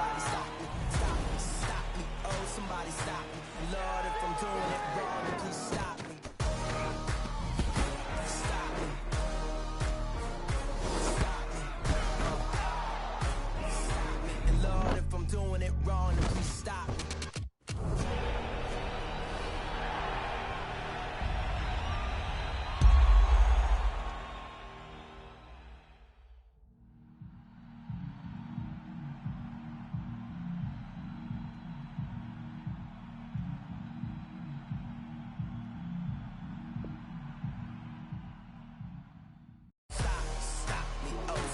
somebody stop me. Stop me, stop me, oh, somebody stop me. Lord, if I'm doing it wrong, then please stop me. Stop me. Stop me. Stop me. And Lord, if I'm doing it wrong, then please stop me.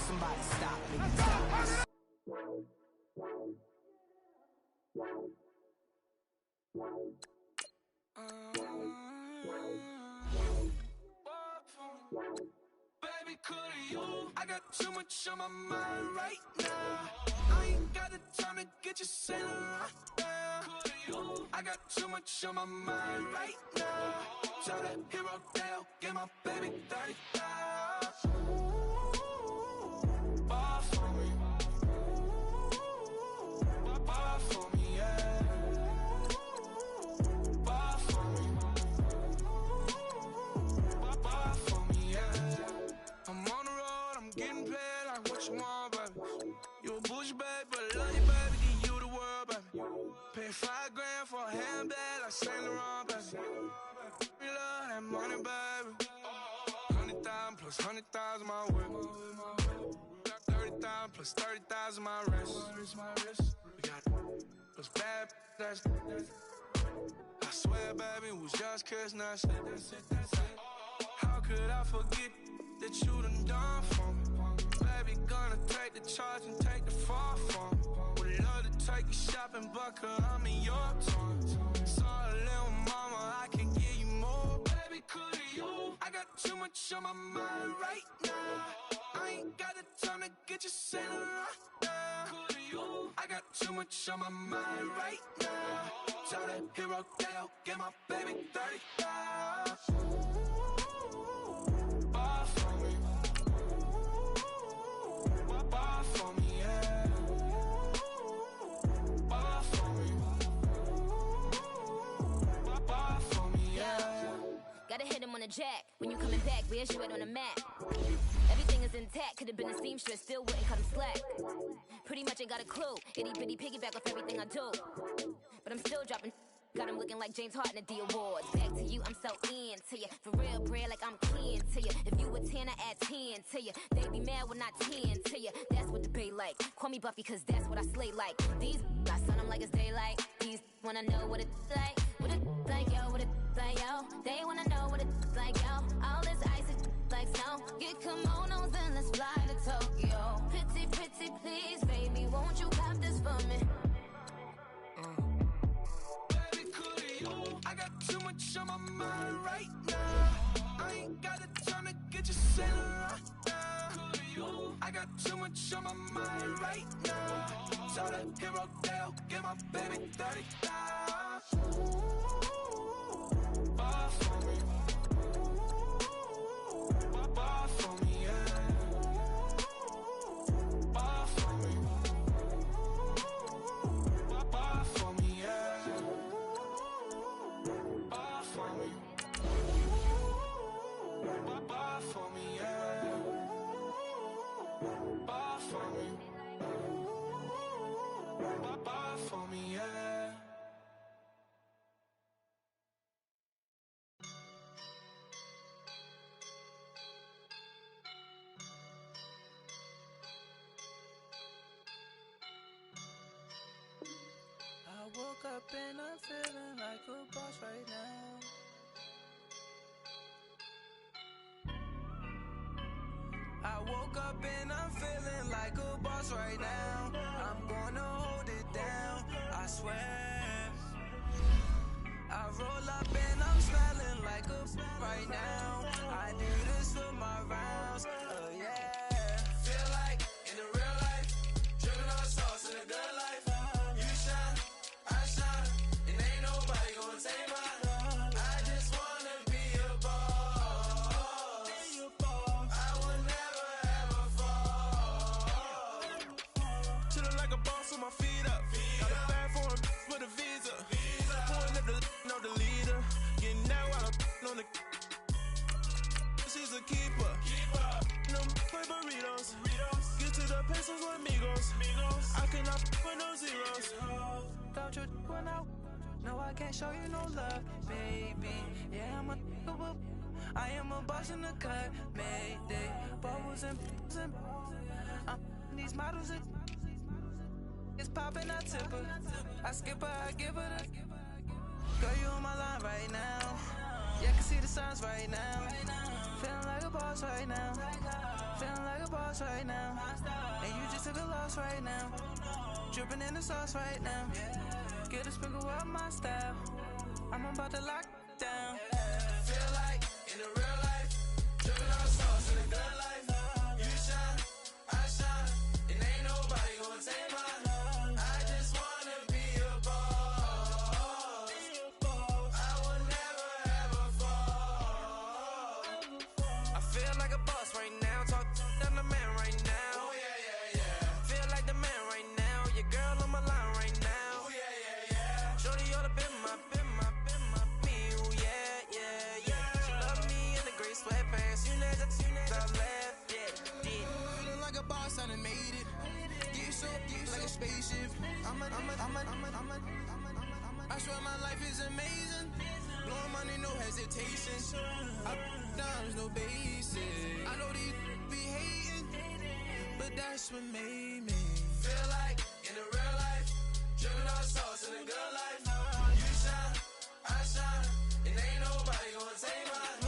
Somebody stop me. Stop me. Baby, could you? I got too much on my mind right now. I ain't got the time to get you sailing right now. Could you? I got too much on my mind right now. Tell that hero Dale, get my baby 30,000. Bar for me. Bar for me, yeah. Bar for me. Bar for me, yeah. I'm on the road, I'm getting paid like what you want, baby. You a bougie, baby, but I love you, baby. Give you the world, baby. Pay $5 grand for a handbag like Saint Laurent, baby. We love that money, baby. 100,000 plus 100,000 my whip. 30,000 plus 30,000 my wrist. We got those bad, that's I swear, baby, it was just kissing us. How could I forget that you done for me? Baby, gonna take the charge and take the fall from me. Would love to take you shopping, but I'm in your town. Sorry, little mama, I can give you more. Baby, could you? I got too much on my mind right now. I ain't got the time to get you sailing right now. Could you? I got too much on my mind right now. Tell that hero Dale, get my baby 30,000. Bar for me. Bar for me, yeah. Bar for me. Bar for me, yeah. Gotta hit him on the jack. When you coming back, where's you at on the map? Everything is intact, could've been a seamstress, still wouldn't cut him slack. Pretty much ain't got a clue, itty bitty piggyback off everything I do. But I'm still dropping, got him looking like James Harden at the awards. Back to you, I'm so into you, for real, bread, like I'm kin to you. If you a 10, I add 10 to you. They be mad when I 10 to you, that's what the bay like. Call me Buffy, cause that's what I slay like. These, I son them like it's daylight. These wanna know what it's like. What it like, yo, what it like, yo. They wanna know what it's like, yo. All this ice is like snow. Get kimonos and let's fly to Tokyo. Pretty, pretty, please, baby, won't you pop this for me? Baby, could you? I got too much on my mind right now. I ain't got the time to get you sailing right now. Could you? I got too much on my mind right now. Tell that hero Dale, get my baby 30,000. Bar for me. Bar for me, yeah. Bar for me. Bar for me, yeah. Bar for me. Bar for me, yeah. Bar for me. Bar for me, yeah. I woke up and I'm feeling like a boss right now. I woke up and I'm feeling like a boss right now. I'm gonna hold it down, I swear. I roll up and I'm smelling like a right now. I do this for my rounds, yeah. Feel like in the real life, dripping on sauce in the good life. You shine, I shine, and ain't nobody gonna take mine. I just wanna be a boss. I will never ever fall. Chillin' like a boss with my feet keeper. No for burritos. Get to the pesos with amigos. I cannot for no zeros. Don't you run out? No, I can't show you no love, baby. Yeah, I am a boss in the cut, Mayday. Bubbles and these models it's popping, I tip her. I skip her, I give her the. Girl, you on my line right now. Yeah, I can see the signs right now. Feeling like a boss right now. Feeling like a boss right now. And you just took a loss right now. Dripping in the sauce right now. Get a sprinkle up my style. I'm about to lock down. Feel like in the real life, dripping on sauce in the good life. You shine, I shine, and ain't nobody gonna take mine. I just wanna be a boss. I will never ever fall. I feel like a boss right now. Talk to the man right now. Oh yeah. Feel like the man right now. Your girl on my line right now. Oh yeah. Shorty oughta been my me. Ooh, yeah. She love me in the gray sweatpants. You know that left, yeah. Feeling like a boss, I done made it. Get so like a spaceship. I swear my life is amazing. Blowing money, no hesitation. Dimes, no basic. I know these be hating, but that's what made me feel like in the real life, dripping on sauce in the good life. You shine, I shine, and ain't nobody gonna take mine.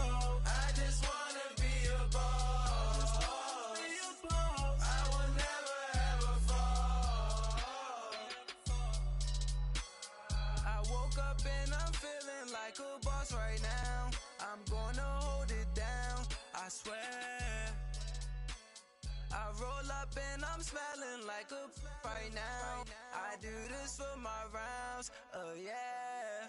I just wanna be a boss. I will never ever fall. I woke up and I'm feeling like a boss right now. I'm gonna hold it down, I swear. I roll up and I'm smelling like a right now. I do this for my rounds, oh yeah.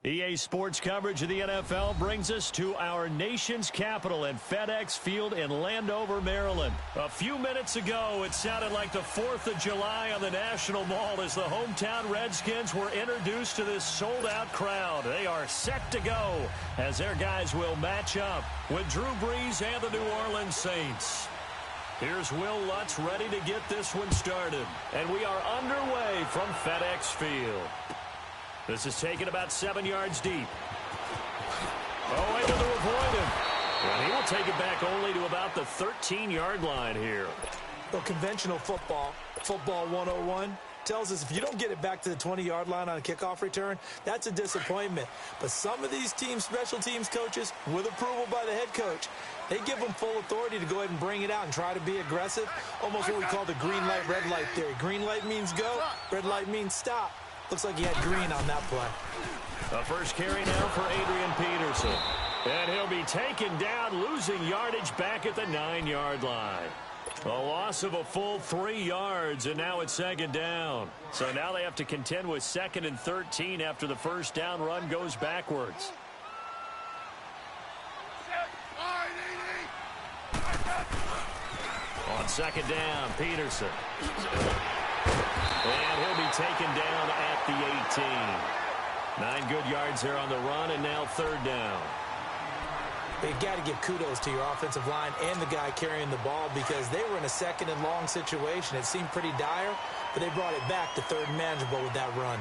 EA Sports coverage of the NFL brings us to our nation's capital at FedEx Field in Landover, Maryland. A few minutes ago, it sounded like the 4th of July on the National Mall as the hometown Redskins were introduced to this sold-out crowd. They are set to go as their guys will match up with Drew Brees and the New Orleans Saints. Here's Will Lutz ready to get this one started. And we are underway from FedEx Field. This is taken about 7 yards deep. Oh, able to avoid him. And he will take it back only to about the 13-yard line here. Well, conventional football 101, tells us if you don't get it back to the 20-yard line on a kickoff return, that's a disappointment. But some of these teams, special teams coaches, with approval by the head coach, they give them full authority to go ahead and bring it out and try to be aggressive. Almost what we call the green light, red light theory. Green light means go, red light means stop. Looks like he had green on that play. The first carry now for Adrian Peterson. And he'll be taken down, losing yardage back at the 9-yard line. A loss of a full 3 yards, and now it's second down. So now they have to contend with 2nd and 13 after the first down run goes backwards. On second down, Peterson. And he'll be taken down at the 18. 9 good yards there on the run, and now third down. You've got to give kudos to your offensive line and the guy carrying the ball because they were in a 2nd and long situation. It seemed pretty dire, but they brought it back to 3rd and manageable with that run.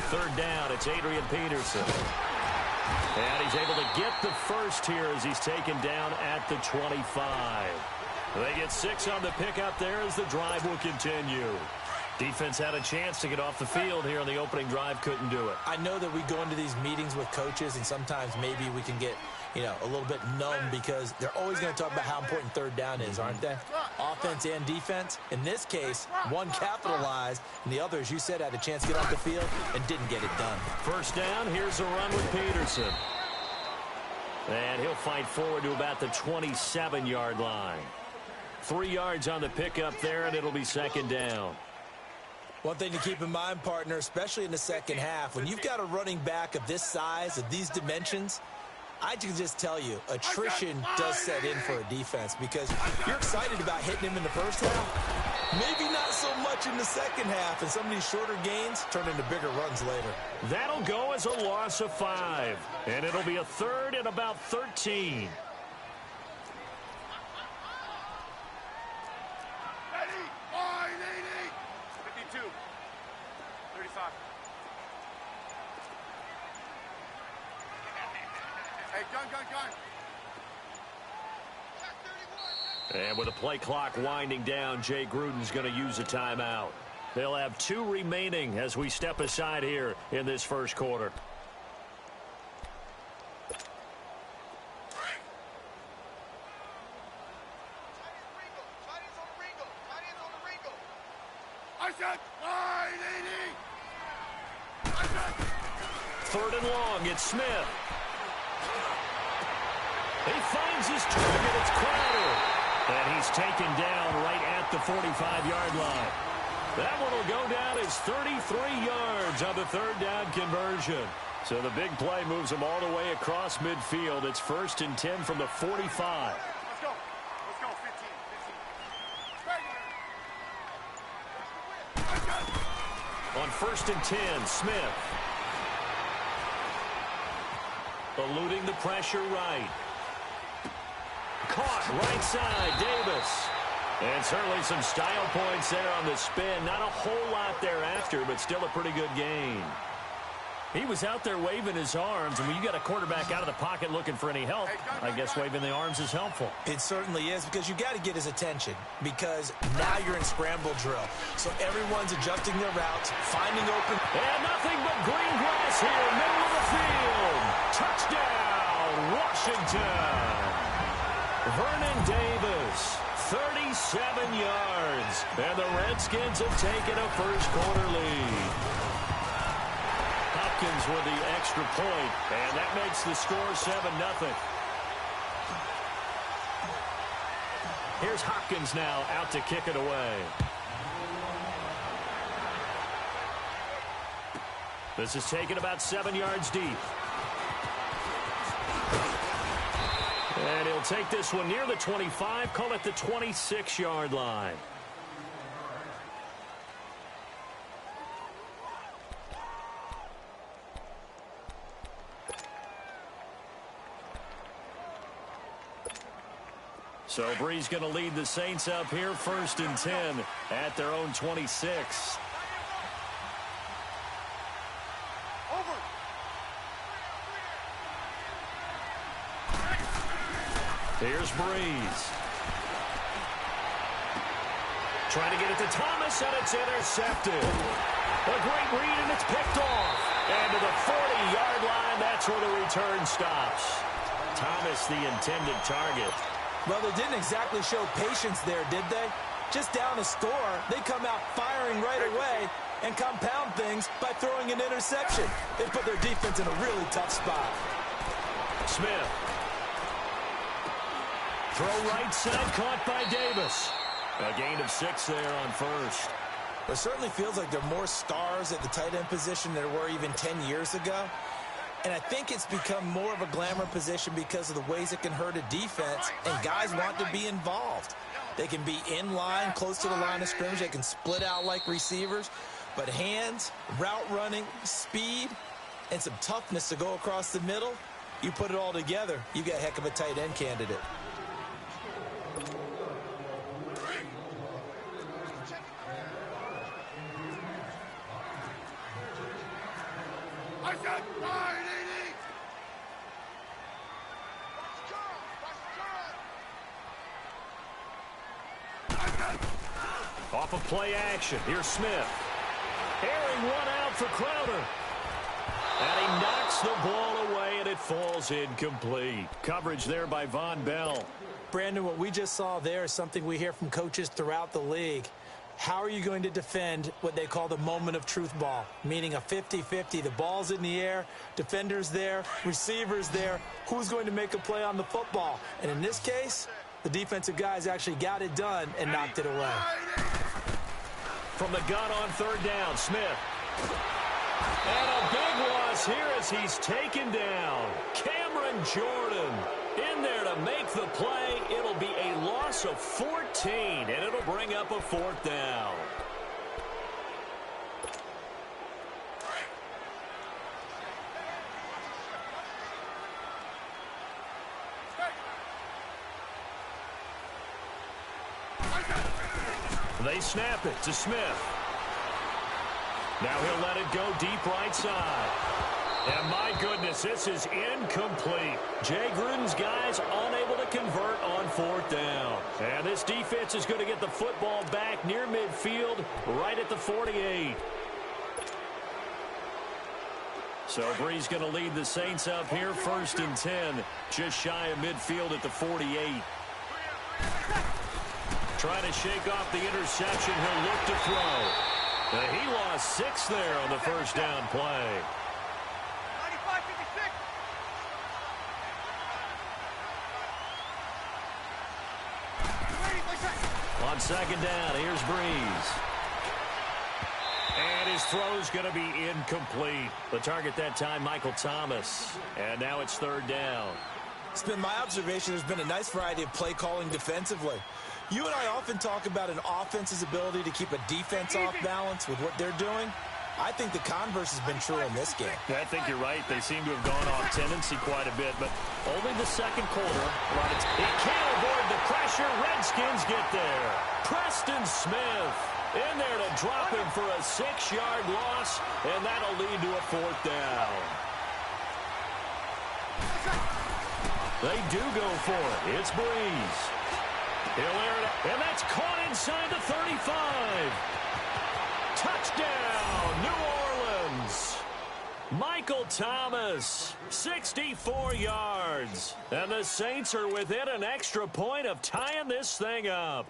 Third down, it's Adrian Peterson. And he's able to get the first here as he's taken down at the 25. They get 6 on the pickup there as the drive will continue. Defense had a chance to get off the field here on the opening drive, couldn't do it. I know that we go into these meetings with coaches, and sometimes maybe we can get, a little bit numb because they're always going to talk about how important third down is, aren't they? Offense and defense. In this case, one capitalized, and the other, as you said, had a chance to get off the field and didn't get it done. First down, here's a run with Peterson. And he'll fight forward to about the 27-yard line. 3 yards on the pickup there, and it'll be second down. One thing to keep in mind, partner, especially in the second half, when you've got a running back of this size, of these dimensions, I can just tell you, attrition does set in for a defense because you're excited about hitting him in the first half. Maybe not so much in the second half, and some of these shorter gains turn into bigger runs later. That'll go as a loss of 5, and it'll be a third and about 13. And with the play clock winding down, Jay Gruden's going to use a timeout. They'll have 2 remaining as we step aside here in this first quarter. Third and long, it's Smith. He finds his target, it's Crowder. And he's taken down right at the 45-yard line. That one will go down as 33 yards on the third down conversion. So the big play moves them all the way across midfield. It's 1st and 10 from the 45. Let's go. Let's go. 15. On 1st and 10, Smith. Eluding the pressure right. Caught right side, Davis. And certainly some style points there on the spin. Not a whole lot thereafter, but still a pretty good gain. He was out there waving his arms, and when you got a quarterback out of the pocket looking for any help, I guess waving the arms is helpful. It certainly is, because you got to get his attention, because now you're in scramble drill. So everyone's adjusting their routes, finding open. And nothing but green grass here, middle of the field. Touchdown, Washington. Vernon Davis, 37 yards. And the Redskins have taken a first-quarter lead. Hopkins with the extra point, and that makes the score 7-0. Here's Hopkins now out to kick it away. This is taken about 7 yards deep. And he'll take this one near the 25, call it the 26-yard line. So Bree's going to lead the Saints up here, 1st and 10 at their own 26. Here's Breeze. Trying to get it to Thomas, and it's intercepted. A great read, and it's picked off. And to the 40-yard line, that's where the return stops. Thomas, the intended target. Well, they didn't exactly show patience there, did they? Just down a score, they come out firing right away and compound things by throwing an interception. They put their defense in a really tough spot. Smith. Throw right side, caught by Davis. A gain of 6 there on first. It certainly feels like there are more stars at the tight end position than there were even 10 years ago. And I think it's become more of a glamour position because of the ways it can hurt a defense, and guys want to be involved. They can be in line, close to the line of scrimmage. They can split out like receivers. But hands, route running, speed, and some toughness to go across the middle, you put it all together, you got a heck of a tight end candidate. Off of play action, here's Smith. Airing one out for Crowder. And he knocks the ball away, and it falls incomplete. Coverage there by Von Bell. Brandon, what we just saw there is something we hear from coaches throughout the league. How are you going to defend what they call the moment of truth ball, meaning a 50-50? The ball's in the air, defenders there, receivers there. Who's going to make a play on the football? And in this case, the defensive guys actually got it done and knocked it away. From the gun on third down, Smith. And a big loss here as he's taken down. Cameron Jordan in there to make the play. It'll be a loss of 14, and it'll bring up a fourth down. They snap it to Smith. Now he'll let it go deep right side. And my goodness, this is incomplete. Jay Gruden's guys unable to convert on fourth down. And this defense is going to get the football back near midfield, right at the 48. So Bree's going to lead the Saints up here, 1st and 10, just shy of midfield at the 48. Trying to shake off the interception. He'll look to throw. He lost 6 there on the first down play. 95-56. On second down, here's Breeze. And his throw's going to be incomplete. The target that time, Michael Thomas. And now it's third down. It's been my observation there's been a nice variety of play calling defensively. You and I often talk about an offense's ability to keep a defense off balance with what they're doing. I think the converse has been true in this game. I think you're right. They seem to have gone off tendency quite a bit, but only the second quarter. He can't avoid the pressure. Redskins get there. Preston Smith in there to drop him for a 6-yard loss, and that'll lead to a fourth down. They do go for it. It's Breeze. He'll air it, and that's caught inside the 35. Touchdown, New Orleans. Michael Thomas, 64 yards. And the Saints are within an extra point of tying this thing up.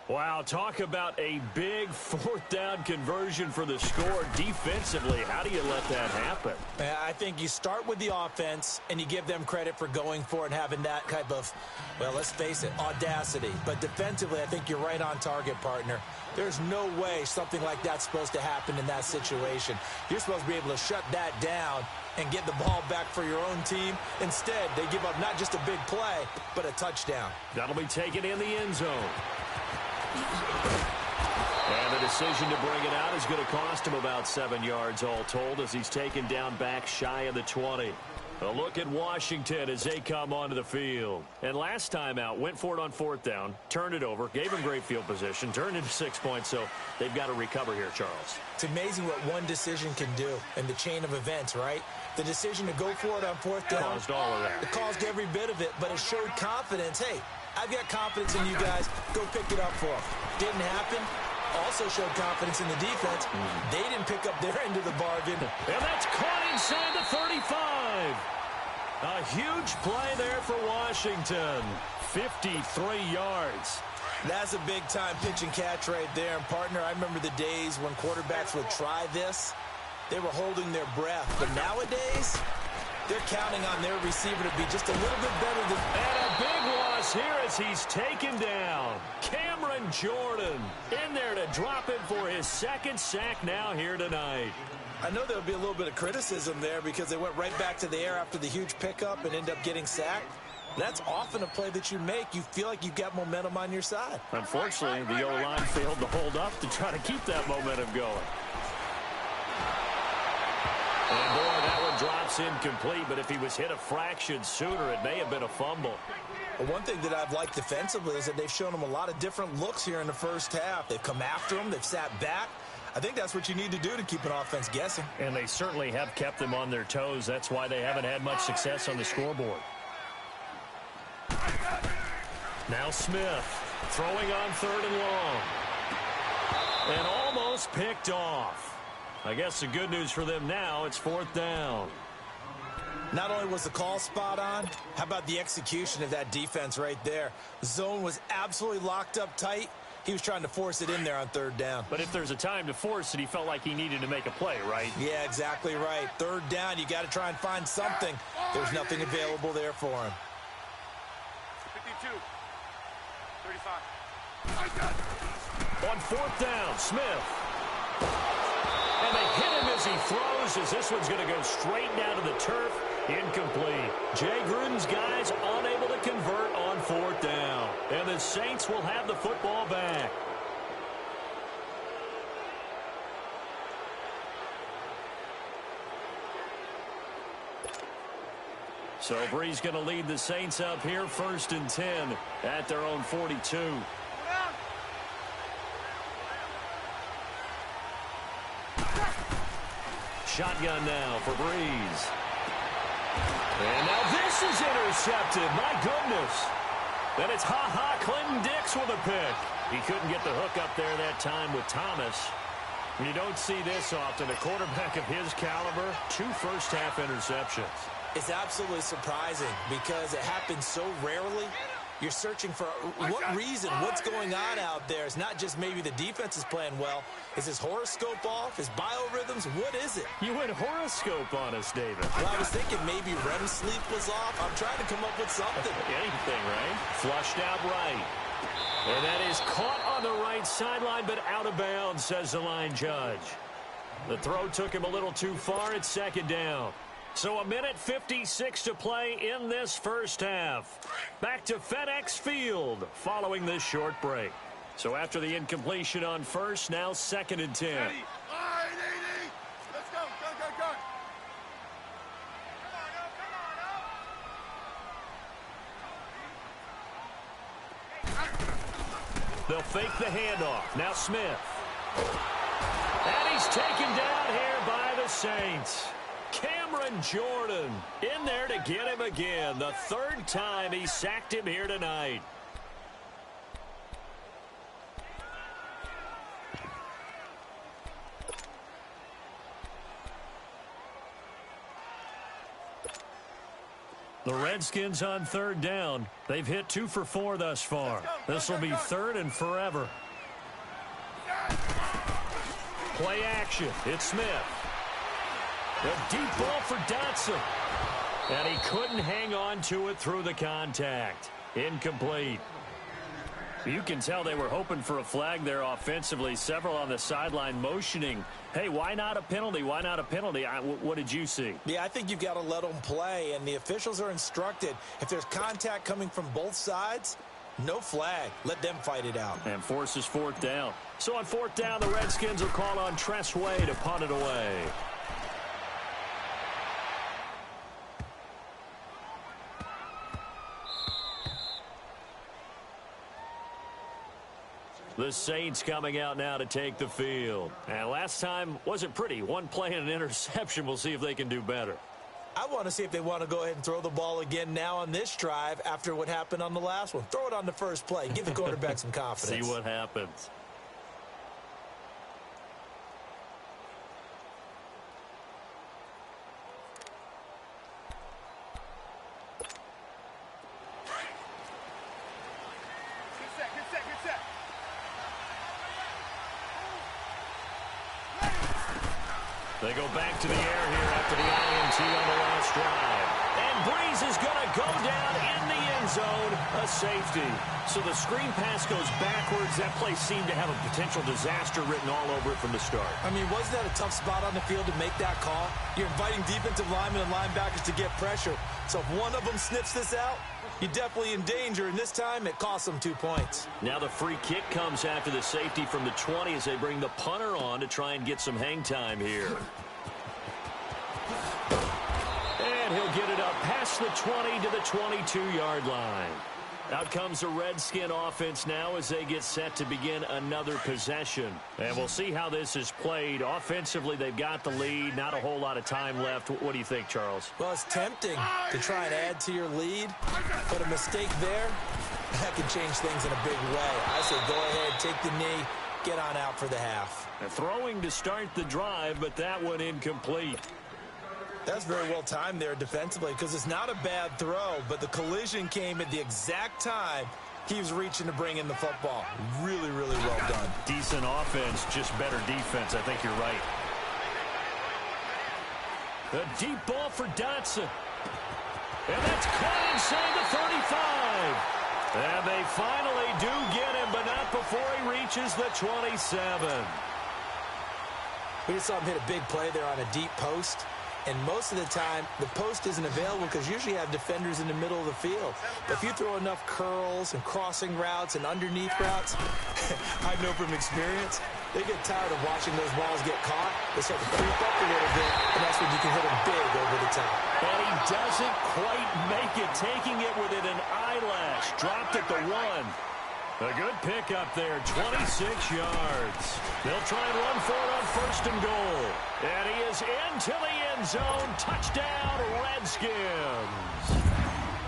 Wow, talk about a big fourth down conversion for the score. Defensively, how do you let that happen? I think you start with the offense, and you give them credit for going for it and having that type of, well, let's face it, audacity. But defensively, I think you're right on target, partner. There's no way something like that's supposed to happen in that situation. You're supposed to be able to shut that down and get the ball back for your own team. Instead, they give up not just a big play, but a touchdown. That'll be taken in the end zone. And the decision to bring it out is going to cost him about 7 yards all told as he's taken down back shy of the 20. A look at Washington as they come onto the field. And last time out, went for it on fourth down, turned it over, gave him great field position, turned into 6 points, so they've got to recover here, Charles. It's amazing what one decision can do in the chain of events, right? The decision to go for it on fourth down. Caused all of that. It caused every bit of it, but it showed confidence. Hey, I've got confidence in you guys. Go pick it up for them. Didn't happen. Also showed confidence in the defense. They didn't pick up their end of the bargain. And that's caught inside the 35. A huge play there for Washington. 53 yards. That's a big-time pitch and catch right there. And, partner, I remember the days when quarterbacks would try this. They were holding their breath. But nowadays, they're counting on their receiver to be just a little bit better than... And a big loss here as he's taken down. Cameron Jordan in there to drop him for his second sack now here tonight. I know there'll be a little bit of criticism there because they went right back to the air after the huge pickup and end up getting sacked. That's often a play that you make. You feel like you've got momentum on your side. Unfortunately, the O-line failed to hold up to try to keep that momentum going. And boy, that one drops incomplete, but if he was hit a fraction sooner, it may have been a fumble. Well, one thing that I've liked defensively is that they've shown him a lot of different looks here in the first half. They've come after him. They've sat back. I think that's what you need to do to keep an offense guessing. And they certainly have kept them on their toes. That's why they haven't had much success on the scoreboard. Now Smith throwing on third and long. And almost picked off. I guess the good news for them now, it's fourth down. Not only was the call spot on, how about the execution of that defense right there? The zone was absolutely locked up tight. He was trying to force it in there on third down. But if there's a time to force it, he felt like he needed to make a play, right? Yeah, exactly right. Third down, you got to try and find something. There's nothing available there for him. 52, 35. On 4th down, Smith. And they hit him as he throws, as this one's going to go straight down to the turf. Incomplete. Jay Gruden's guys unable to convert on 4th down. And the Saints will have the football back. So Bree's going to lead the Saints up here, 1st and 10 at their own 42. Shotgun now for Breeze. And now this is intercepted. My goodness. Then it's Clinton Dix with a pick. He couldn't get the hook up there that time with Thomas. You don't see this often. A quarterback of his caliber, 2 first-half interceptions. It's absolutely surprising because it happens so rarely. You're searching for what reason, what's going on out there. It's not just maybe the defense is playing well. Is his horoscope off? His biorhythms? What is it? You went horoscope on us, David. Well, I was thinking maybe REM sleep was off. I'm trying to come up with something. Anything, right? Flushed out right. And that is caught on the right sideline, but out of bounds, says the line judge. The throw took him a little too far. It's 2nd down. So 1:56 to play in this first half. Back to FedEx Field following this short break. So after the incompletion on first, now 2nd and 10. All right, 80. Let's go. Go. They'll fake the handoff. Now Smith. And he's taken down here by the Saints. Cameron Jordan in there to get him again. The 3rd time he sacked him here tonight. The Redskins on 3rd down. They've hit 2 for 4 thus far. This will be 3rd and forever. Play action. It's Smith. A deep ball for Dotson. And he couldn't hang on to it through the contact. Incomplete. You can tell they were hoping for a flag there offensively. Several on the sideline motioning. Hey, why not a penalty? Why not a penalty? What did you see? Yeah, I think you've got to let them play, and the officials are instructed. If there's contact coming from both sides, no flag. Let them fight it out. And forces 4th down. So on 4th down, the Redskins will call on Tress Way to punt it away. The Saints coming out now to take the field. And last time wasn't pretty. 1 play and an interception. We'll see if they can do better. I want to see if they want to go ahead and throw the ball again now on this drive after what happened on the last one. Throw it on the first play. Give the quarterback some confidence. See what happens. Good set. They go back to the air here after the INT on the last drive. And Breeze is going to go down in the end zone, a safety. So the screen pass goes backwards. That play seemed to have a potential disaster written all over it from the start. I mean, wasn't that a tough spot on the field to make that call? You're inviting defensive linemen and linebackers to get pressure. So if one of them sniffs this out, you're definitely in danger, and this time it costs them 2 points. Now the free kick comes after the safety from the 20 as they bring the punter on to try and get some hang time here. And he'll get it up past the 20 to the 22-yard line. Out comes the Redskin offense now as they get set to begin another possession. And we'll see how this is played. Offensively, they've got the lead. Not a whole lot of time left. What do you think, Charles? Well, it's tempting to try and add to your lead, but a mistake there, that can change things in a big way. I say go ahead, take the knee, get on out for the half. And throwing to start the drive, but that one incomplete. That's very well timed there defensively because it's not a bad throw, but the collision came at the exact time he was reaching to bring in the football. Really, really well done. Decent offense, just better defense. I think you're right. A deep ball for Dotson. And that's caught inside the 35. And they finally do get him, but not before he reaches the 27. We just saw him hit a big play there on a deep post. And most of the time, the post isn't available because usually you have defenders in the middle of the field. But if you throw enough curls and crossing routes and underneath routes, I know from experience, they get tired of watching those balls get caught. They start to creep up a little bit, and that's when you can hit them big over the top. And he doesn't quite make it, taking it within an eyelash. Dropped at the 1. A good pickup there, 26 yards. They'll try and run for it on 1st and goal. And he is into the end zone. Touchdown, Redskins.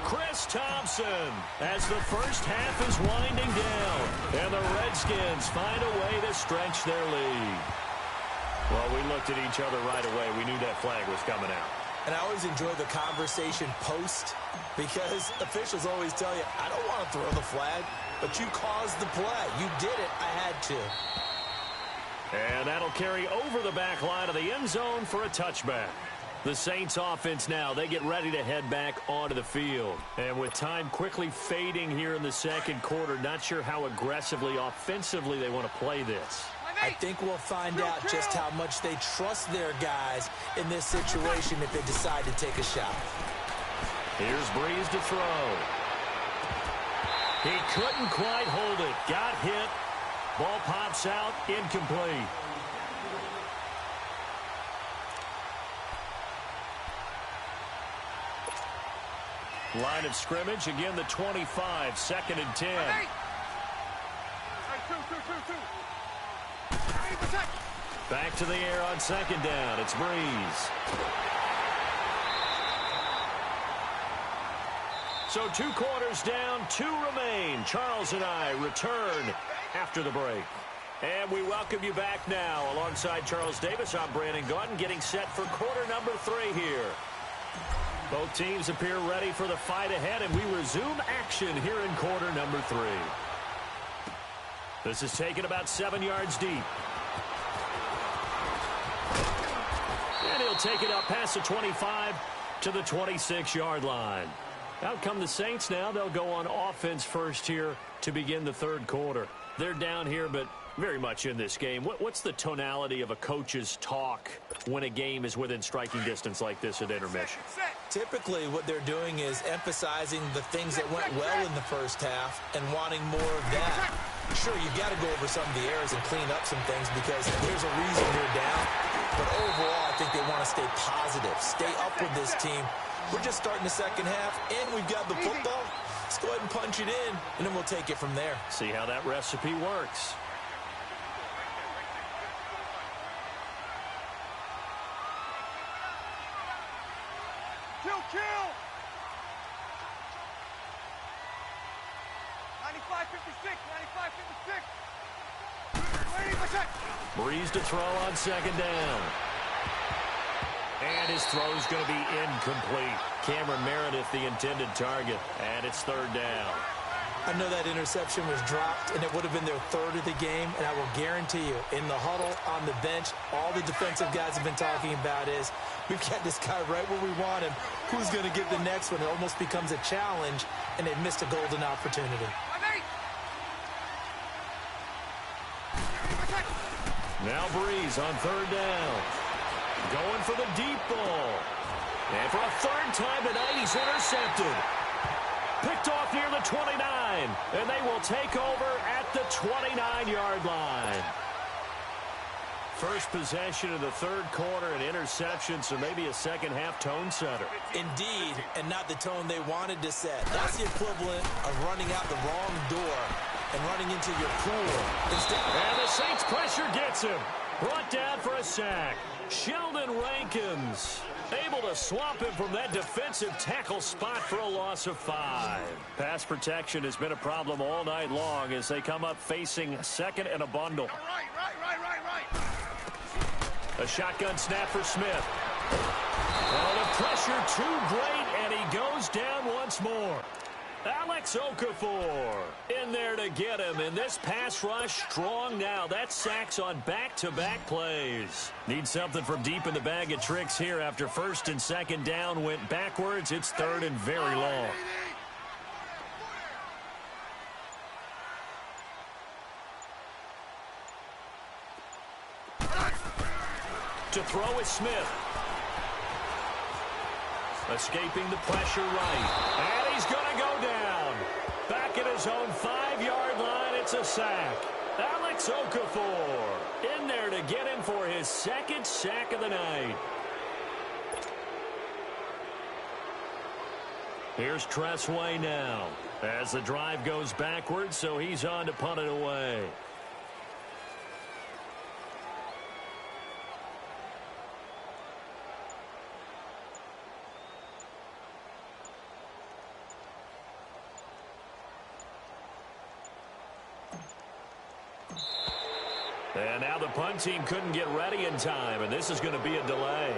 Chris Thompson as the first half is winding down. And the Redskins find a way to stretch their lead. Well, we looked at each other right away. We knew that flag was coming out. And I always enjoy the conversation post because officials always tell you, I don't want to throw the flag, but you caused the play. You did it. I had to. And that'll carry over the back line of the end zone for a touchback. The Saints offense now, they get ready to head back onto the field. And with time quickly fading here in the second quarter, not sure how aggressively, offensively they want to play this. I think we'll find out just how much they trust their guys in this situation if they decide to take a shot. Here's Breeze to throw. He couldn't quite hold it. Got hit. Ball pops out. Incomplete. Line of scrimmage. Again, the 25. 2nd and 10. Back to the air on 2nd down. It's Breeze. So 2 quarters down, 2 remain. Charles and I return after the break. And we welcome you back now. Alongside Charles Davis, I'm Brandon Gaudin, getting set for quarter number 3 here. Both teams appear ready for the fight ahead, and we resume action here in quarter number 3. This is taken about 7 yards deep. And he'll take it up past the 25 to the 26-yard line. Out come the Saints now. They'll go on offense first here to begin the 3rd quarter. They're down here, but very much in this game. What's the tonality of a coach's talk when a game is within striking distance like this at intermission? Typically, what they're doing is emphasizing the things that went well in the first half and wanting more of that. Sure, you've got to go over some of the errors and clean up some things because there's a reason you're down. But overall, I think they want to stay positive, stay up with this team. We're just starting the second half, and we've got the football. Let's go ahead and punch it in, and then we'll take it from there. See how that recipe works. Kill! 95-56, 95-56. Breeze to throw on 2nd down. And his throw's going to be incomplete. Cameron Meredith, the intended target. And it's 3rd down. I know that interception was dropped, and it would have been their 3rd of the game. And I will guarantee you, in the huddle, on the bench, all the defensive guys have been talking about is, we've got this guy right where we want him. Who's going to get the next one? It almost becomes a challenge, and they've missed a golden opportunity. Now Breeze on 3rd down. Going for the deep ball. And for a 3rd time tonight, he's intercepted. Picked off near the 29. And they will take over at the 29-yard line. First possession of the 3rd quarter, an interception, so maybe a second-half tone setter. Indeed, and not the tone they wanted to set. That's the equivalent of running out the wrong door and running into your pool. And the Saints pressure gets him. Brought down for a sack. Sheldon Rankins able to swamp him from that defensive tackle spot for a loss of 5. Pass protection has been a problem all night long as they come up facing 2nd and a bundle. Right. A shotgun snap for Smith. Oh, the pressure too great, and he goes down once more. Alex Okafor in there to get him, and this pass rush strong now. That's sacks on back-to-back plays. Need something from deep in the bag of tricks here after 1st and 2nd down went backwards. It's 3rd and very long. to throw is Smith. Escaping the pressure right. And he's going to go down. Back at his own 5-yard line, it's a sack. Alex Okafor in there to get him for his second sack of the night. Here's Tressway now as the drive goes backwards, so he's on to punt it away. And now the punt team couldn't get ready in time, and this is going to be a delay.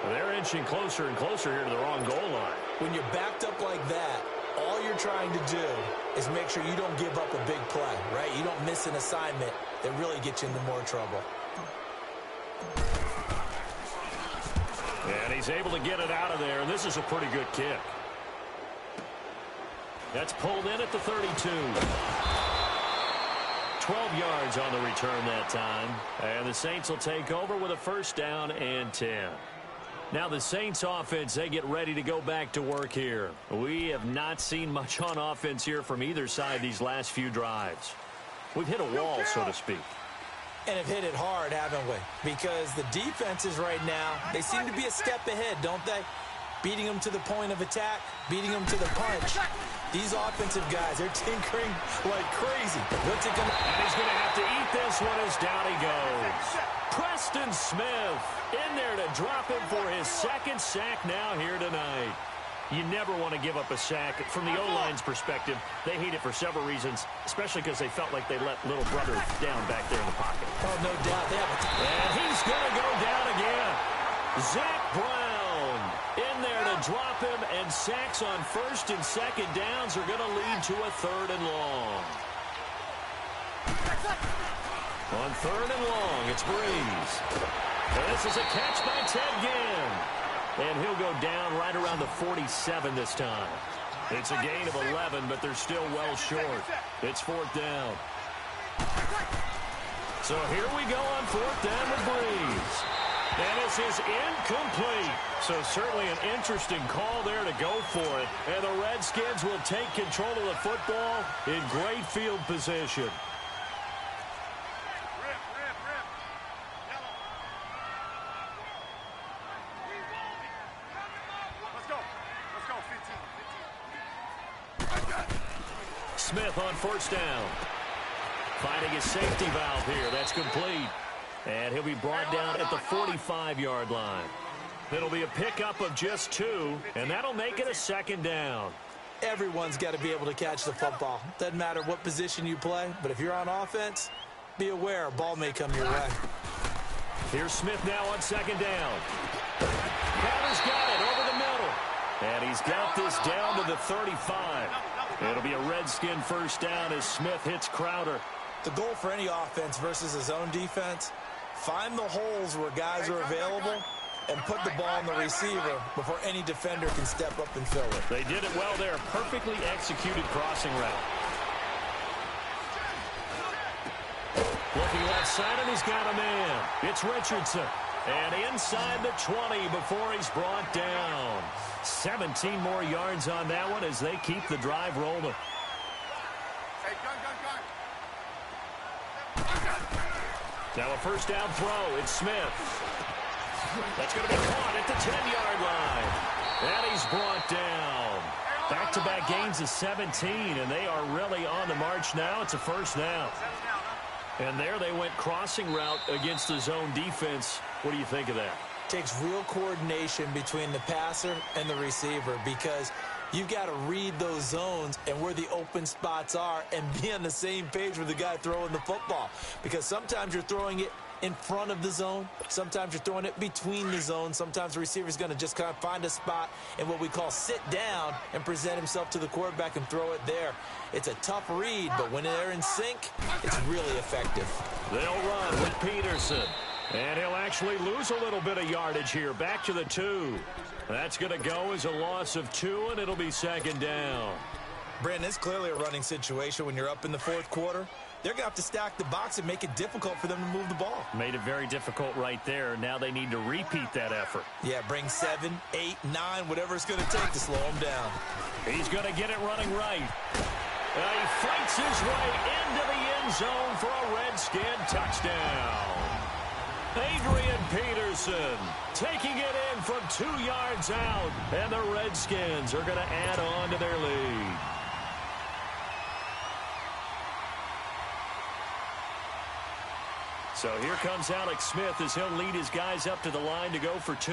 They're inching closer and closer here to the wrong goal line. When you're backed up like that, all you're trying to do is make sure you don't give up a big play, right? You don't miss an assignment that really gets you into more trouble. And he's able to get it out of there, and this is a pretty good kick. That's pulled in at the 32. 12 yards on the return that time. And the Saints will take over with a first down and 10. Now the Saints offense, they get ready to go back to work here. We have not seen much on offense here from either side these last few drives. We've hit a wall, so to speak. And have hit it hard, haven't we? Because the defenses right now, they seem to be a step ahead, don't they? Beating them to the point of attack, beating them to the punch. These offensive guys, they're tinkering like crazy. What's it gonna? And he's going to have to eat this one as down he goes. Preston Smith in there to drop him for his second sack now here tonight. You never want to give up a sack. From the O-line's perspective, they hate it for several reasons, especially because they felt like they let little brother down back there in the pocket. Oh, no doubt. And he's going to go down again. Zach Brown in there to drop him, and sacks on first and second downs are going to lead to a third and long. On third and long, it's Breeze. And this is a catch by Ted Ginn. And he'll go down right around the 47 this time. It's a gain of 11, but they're still well short. It's fourth down. So here we go on fourth down with Breeze. And this is incomplete. So certainly an interesting call there to go for it. And the Redskins will take control of the football in great field position. Smith on first down. Finding his safety valve here. That's complete. And he'll be brought down at the 45-yard line. It'll be a pickup of just 2, and that'll make it a second down. Everyone's got to be able to catch the football. Doesn't matter what position you play, but if you're on offense, be aware a ball may come your way. Here's Smith now on second down. Crowder's got it over the middle. And he's got this down to the 35. It'll be a Redskin first down as Smith hits Crowder. The goal for any offense versus a zone defense, find the holes where guys are available and put the ball on the receiver before any defender can step up and fill it. They did it well there. Perfectly executed crossing route. Looking left side, and he's got a man. It's Richardson. And inside the 20 before he's brought down. 17 more yards on that one as they keep the drive rolling. Hey, gun. Now a first down throw. It's Smith. That's going to be caught at the 10-yard line. And he's brought down. Back-to-back gains of 17, and they are really on the march now. It's a first down. And there they went crossing route against the zone defense. What do you think of that? Takes real coordination between the passer and the receiver because you've got to read those zones and where the open spots are and be on the same page with the guy throwing the football. Because sometimes you're throwing it in front of the zone. Sometimes you're throwing it between the zones. Sometimes the receiver's going to just kind of find a spot in what we call sit down and present himself to the quarterback and throw it there. It's a tough read, but when they're in sync, it's really effective. They'll run with Peterson. And he'll actually lose a little bit of yardage here. Back to the 2. That's going to go as a loss of 2, and it'll be second down. Brandon, it's clearly a running situation when you're up in the fourth quarter. they're going to have to stack the box and make it difficult for them to move the ball. Made it very difficult right there. Now they need to repeat that effort. Yeah, bring 7, 8, 9, whatever it's going to take to slow them down. He's going to get it running right. He fights his way into the end zone for a Redskin touchdown. Adrian Peterson taking it in from 2 yards out, and the Redskins are going to add on to their lead. So here comes Alex Smith as he'll lead his guys up to the line to go for 2.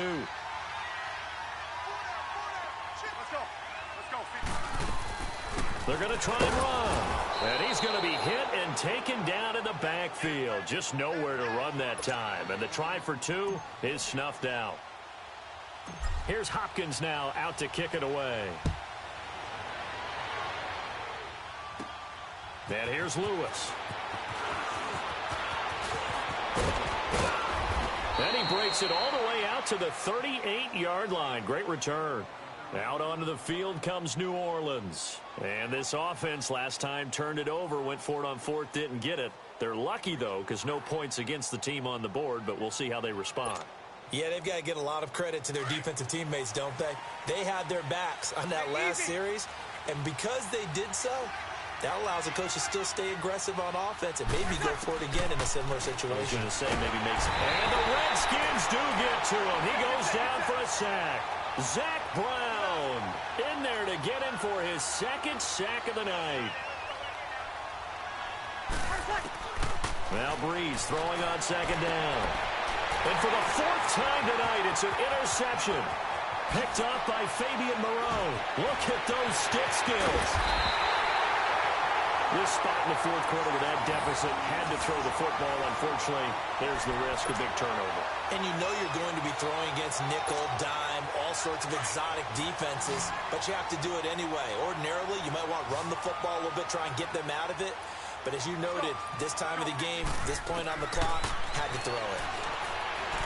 They're going to try and run. And he's going to be hit and taken down in the backfield. Just nowhere to run that time. And the try for 2 is snuffed out. Here's Hopkins now out to kick it away. And here's Lewis. And he breaks it all the way out to the 38-yard line. Great return. Out onto the field comes New Orleans. And this offense last time turned it over, went for it on 4th, didn't get it. They're lucky, though, because no points against the team on the board, but we'll see how they respond. Yeah, they've got to get a lot of credit to their defensive teammates, don't they? They had their backs on that last series, and because they did so, that allows the coach to still stay aggressive on offense and maybe go for it again in a similar situation. I was going to say maybe makes it. And the Redskins do get to him. He goes down for a sack. Zach Brown in there to get him for his 2nd sack of the night. Now Breeze throwing on 2nd down. And for the 4th time tonight, it's an interception. Picked up by Fabian Moreau. Look at those stick skills. This spot in the 4th quarter with that deficit, had to throw the football. Unfortunately, there's the risk of big turnover. And you know you're going to be throwing against nickel, dime, all sorts of exotic defenses, but you have to do it anyway. Ordinarily, you might want to run the football a little bit, try and get them out of it. But as you noted, this time of the game, this point on the clock, had to throw it.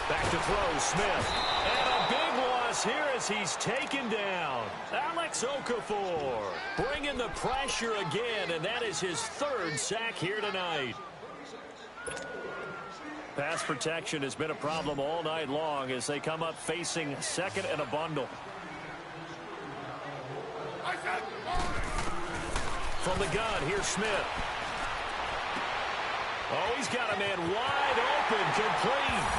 Back to throw, Smith. And a big loss here as he's taken down. Alex Okafor bringing the pressure again, and that is his 3rd sack here tonight. Pass protection has been a problem all night long as they come up facing 2nd and a bundle. From the gun, here's Smith. Oh, he's got a man wide open, complete.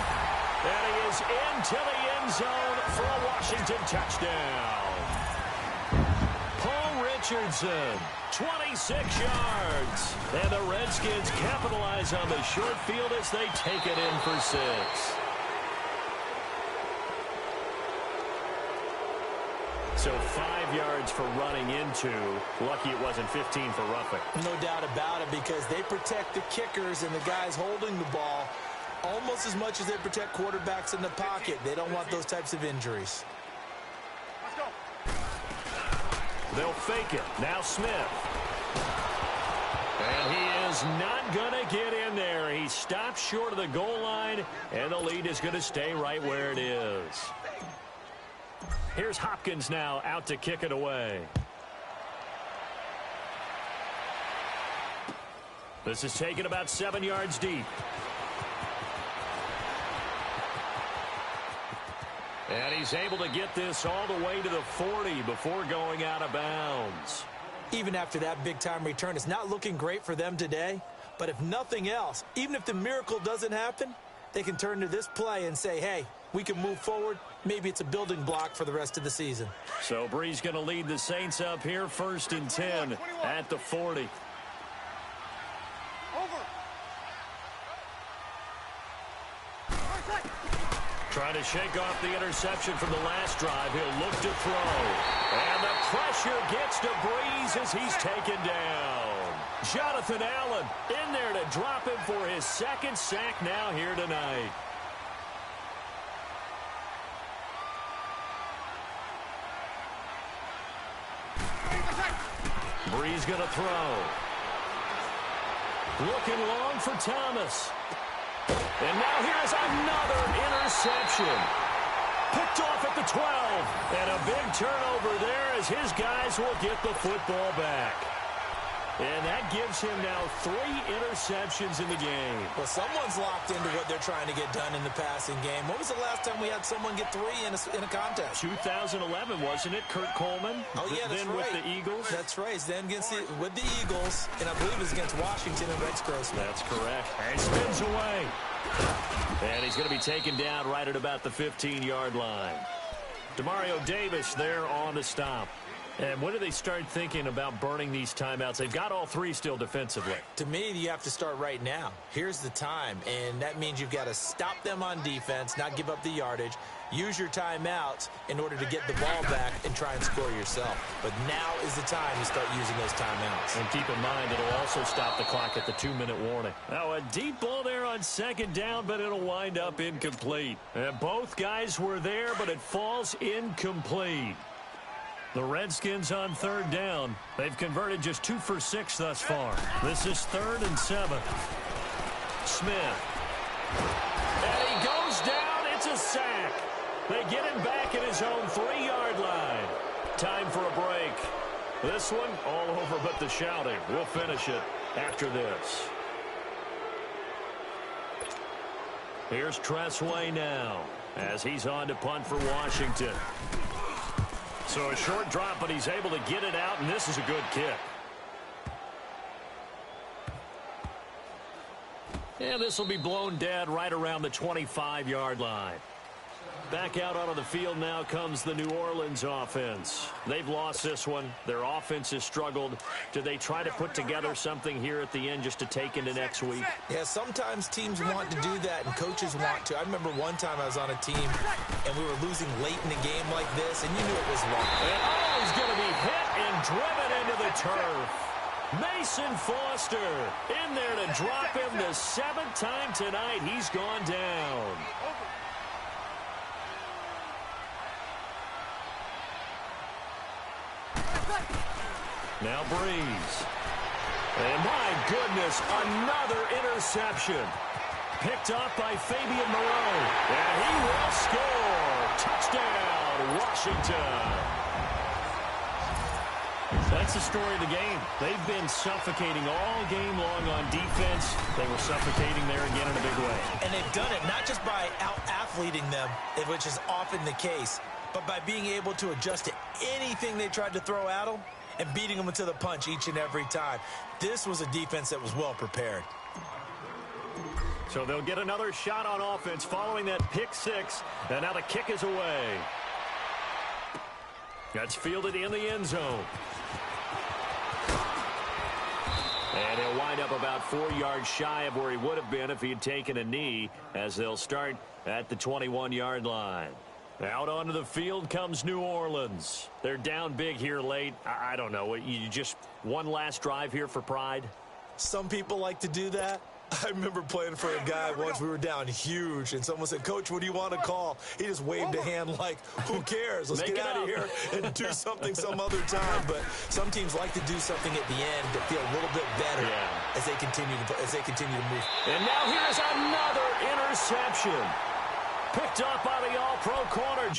And he is into the end zone for a Washington touchdown. Paul Richardson, 26 yards. And the Redskins capitalize on the short field as they take it in for 6. So 5 yards for running into. Lucky it wasn't 15 for roughing. No doubt about it, because they protect the kickers and the guys holding the ball almost as much as they protect quarterbacks in the pocket. They don't want those types of injuries. Let's go. They'll fake it. Now Smith. And he is not going to get in there. He stops short of the goal line, and the lead is going to stay right where it is. Here's Hopkins now out to kick it away. This is taken about 7 yards deep. And he's able to get this all the way to the 40 before going out of bounds. Even after that big-time return, it's not looking great for them today. But if nothing else, even if the miracle doesn't happen, they can turn to this play and say, hey, we can move forward. Maybe it's a building block for the rest of the season. So Breeze going to lead the Saints up here, 1st and 10 at the 40. Trying to shake off the interception from the last drive. He'll look to throw. And the pressure gets to Breeze as he's taken down. Jonathan Allen in there to drop him for his 2nd sack now here tonight. Breeze going to throw. Looking long for Thomas. And now here's another interception. Picked off at the 12. And a big turnover there as his guys will get the football back. And that gives him now 3 interceptions in the game. Well, someone's locked into what they're trying to get done in the passing game. When was the last time we had someone get 3 in a contest? 2011, wasn't it? Kurt Coleman. Oh, yeah, that's then right. with the Eagles. That's right. Then with the Eagles, and I believe it was against Washington and Rex Grossman. That's correct. And he spins away. And he's going to be taken down right at about the 15-yard line. Demario Davis there on the stop. And when do they start thinking about burning these timeouts? They've got all 3 still defensively. To me, you have to start right now. Here's the time, and that means you've got to stop them on defense, not give up the yardage, use your timeouts in order to get the ball back and try and score yourself. But now is the time to start using those timeouts. And keep in mind, it'll also stop the clock at the 2-minute warning. Now, a deep ball there on 2nd down, but it'll wind up incomplete. And both guys were there, but it falls incomplete. The Redskins on 3rd down. They've converted just 2 for 6 thus far. This is 3rd and 7. Smith. And he goes down. It's a sack. They get him back at his own 3-yard line. Time for a break. This one all over but the shouting. We'll finish it after this. Here's Tressway now as he's on to punt for Washington. So a short drop, but he's able to get it out, and this is a good kick. And this will be blown dead right around the 25-yard line. Back out onto the field now comes the New Orleans offense. They've lost this one. Their offense has struggled. Do they try to put together something here at the end just to take into next week? Yeah, sometimes teams want to do that and coaches want to. I remember one time I was on a team and we were losing late in a game like this, and you knew it was wrong. And he's going to be hit and driven into the turf. Mason Foster in there to drop him the 7th time tonight. He's gone down. Now Breeze. And my goodness, another interception. Picked up by Fabian Moreau. And he will score. Touchdown, Washington. That's the story of the game. They've been suffocating all game long on defense. They were suffocating there again in a big way. And they've done it not just by out-athleting them, which is often the case, but by being able to adjust to anything they tried to throw at them and beating them into the punch each and every time. This was a defense that was well prepared. So they'll get another shot on offense following that pick 6, and now the kick is away. That's fielded in the end zone. And he'll wind up about 4 yards shy of where he would have been if he had taken a knee, as they'll start at the 21-yard line. Out onto the field comes New Orleans. They're down big here late. I don't know. You just one last drive here for pride? Some people like to do that. I remember playing for a guy once. We were down huge, and someone said, "Coach, what do you want to call?" He just waved a hand like, who cares? Let's get out of here and do something some other time. But some teams like to do something at the end to feel a little bit better as they continue to move. And now here's another interception. Picked up by the all-pro corner.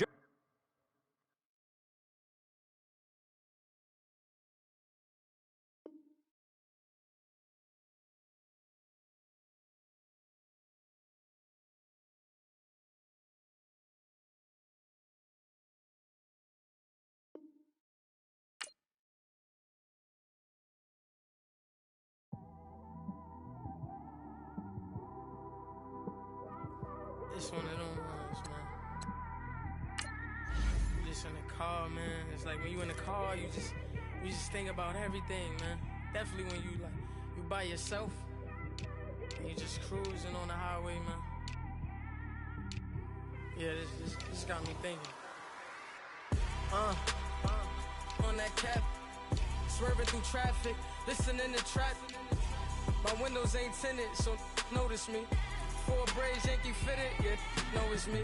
It's one of them ones, man. You just in the car, man. It's like when you in the car, you just think about everything, man. Definitely when you by yourself and you just cruising on the highway, man. Yeah, this got me thinking. On that cap, swerving through traffic, listening to traffic. My windows ain't tinted, so notice me. 4 braids, Yankee fitted, yeah, know it's me.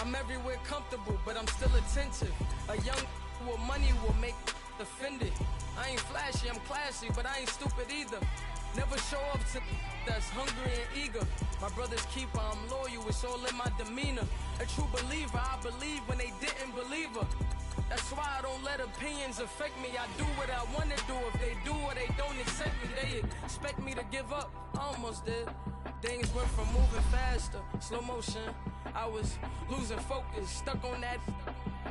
I'm everywhere comfortable, but I'm still attentive. A young with money will make offended. I ain't flashy, I'm classy, but I ain't stupid either. Never show up to that's hungry and eager. My brother's keeper, I'm loyal, it's all in my demeanor. A true believer, I believe when they didn't believe her. That's why I don't let opinions affect me. I do what I want to do. If they do or they don't accept me, they expect me to give up. I almost did. Things went from moving faster, slow motion. I was losing focus, stuck on that.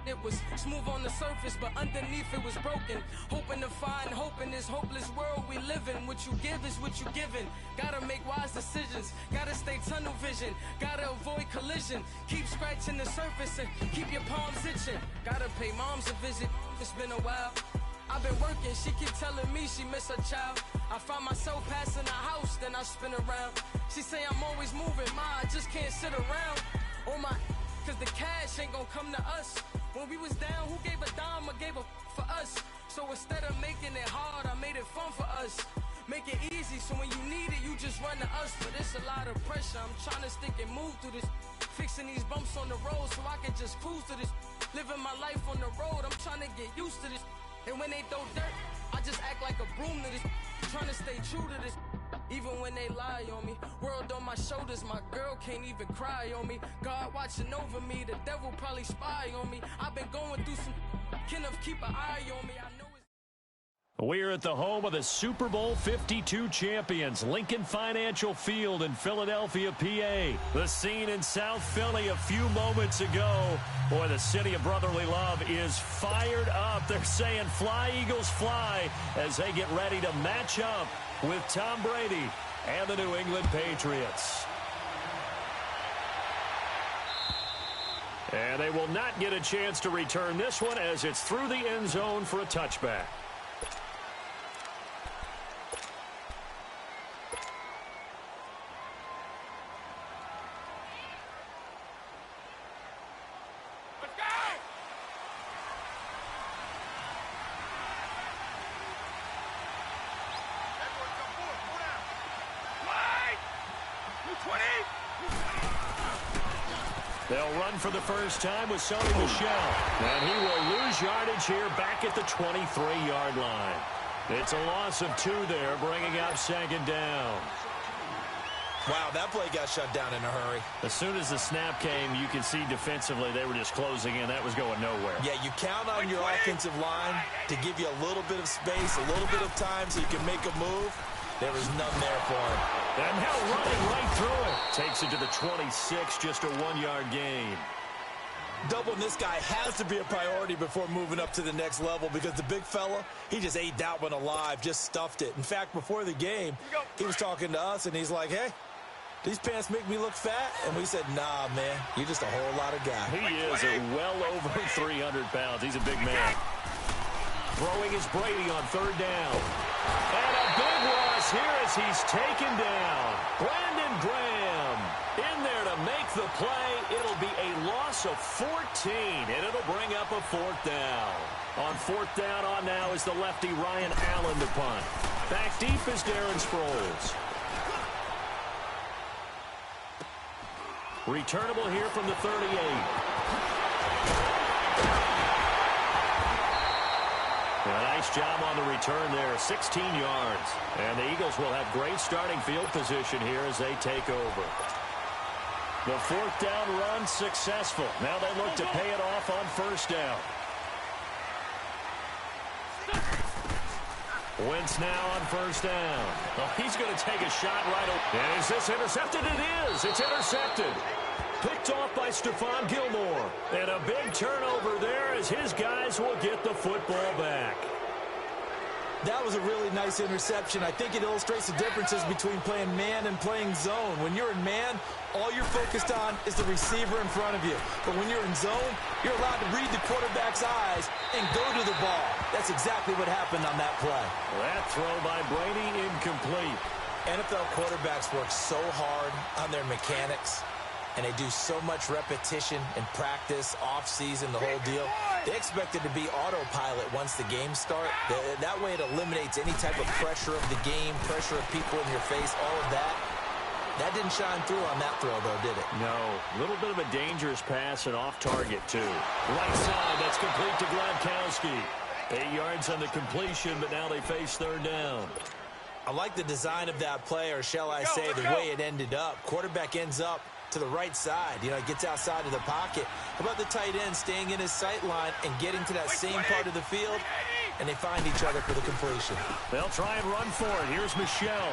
It was smooth on the surface, but underneath it was broken. Hoping to find hope in this hopeless world we live in. What you give is what you given. Gotta make wise decisions. Gotta stay tunnel vision. Gotta avoid collision. Keep scratching the surface and keep your palms itching. Gotta pay moms a visit. It's been a while. I've been working, she keep telling me she miss her child. I find myself passing the house, then I spin around. She say I'm always moving, ma, I just can't sit around. Oh my, cause the cash ain't gonna come to us. When we was down, who gave a dime or gave a for us? So instead of making it hard, I made it fun for us. Make it easy, so when you need it, you just run to us. But it's a lot of pressure, I'm trying to stick and move through this. Fixing these bumps on the road so I can just cruise to this. Living my life on the road, I'm trying to get used to this. And when they throw dirt, I just act like a broom to this. Trying to stay true to this. Even when they lie on me. World on my shoulders, my girl can't even cry on me. God watching over me, the devil probably spy on me. I've been going through some, Kenneth keep an eye on me. I know it's... We're at the home of the Super Bowl 52 champions, Lincoln Financial Field in Philadelphia, PA. The scene in South Philly a few moments ago. Boy, the city of brotherly love is fired up. They're saying fly, Eagles, fly, as they get ready to match up with Tom Brady and the New England Patriots. And they will not get a chance to return this one as it's through the end zone for a touchback. They'll run for the first time with Sony Michel. And he will lose yardage here back at the 23-yard line. It's a loss of 2 there, bringing up second down. Wow, that play got shut down in a hurry. As soon as the snap came, you could see defensively they were just closing in. That was going nowhere. Yeah, you count on your offensive line to give you a little bit of space, a little bit of time so you can make a move. There was none there for him. And now running right through it. Takes it to the 26, just a 1-yard gain. Doubling this guy has to be a priority before moving up to the next level because the big fella, he just ate that one alive, just stuffed it. In fact, before the game, he was talking to us, and he's like, hey, these pants make me look fat? And we said, nah, man, you're just a whole lot of guy. He is well over 300 pounds. He's a big man. Throwing is Brady on third down. And a big loss here as he's taken down. Brandon Graham in there to make the play. It'll be a loss of 14, and it'll bring up a 4th down. On 4th down on now is the lefty Ryan Allen to punt. Back deep is Darren Sproles. Returnable here from the 38. A nice job on the return there, 16 yards. And the Eagles will have great starting field position here as they take over. The 4th down run successful. Now they look to pay it off on 1st down. Wentz now on 1st down. Oh, he's going to take a shot right away. And is this intercepted? It is. It's intercepted. Picked off by Stephon Gilmore. And a big turnover there as his guys will get the football back. That was a really nice interception. I think it illustrates the differences between playing man and playing zone. When you're in man, all you're focused on is the receiver in front of you. But when you're in zone, you're allowed to read the quarterback's eyes and go to the ball. That's exactly what happened on that play. That throw by Brady incomplete. NFL quarterbacks work so hard on their mechanics, and they do so much repetition and practice, off-season, the whole deal. They expect it to be autopilot once the games start. That way it eliminates any type of pressure of the game, pressure of people in your face, all of that. That didn't shine through on that throw, though, did it? No. A little bit of a dangerous pass and off target, too. Right side, that's complete to Gronkowski. 8 yards on the completion, but now they face 3rd down. I like the design of that play, or shall I say the way it ended up. Quarterback ends up to the right side. You know, he gets outside of the pocket. How about the tight end staying in his sight line and getting to that same part of the field, and they find each other for the completion. They'll try and run for it. Here's Michel.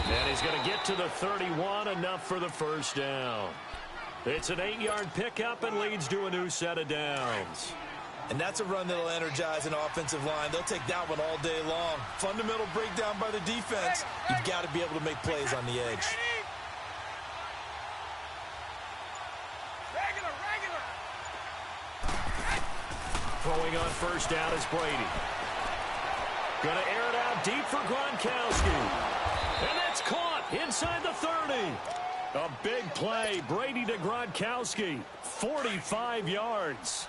And he's going to get to the 31, enough for the first down. It's an 8-yard pickup and leads to a new set of downs. And that's a run that'll energize an offensive line. They'll take that one all day long. Fundamental breakdown by the defense. You've got to be able to make plays on the edge. Throwing on first down is Brady. Going to air it out deep for Gronkowski. And that's caught inside the 30. A big play. Brady to Gronkowski. 45 yards.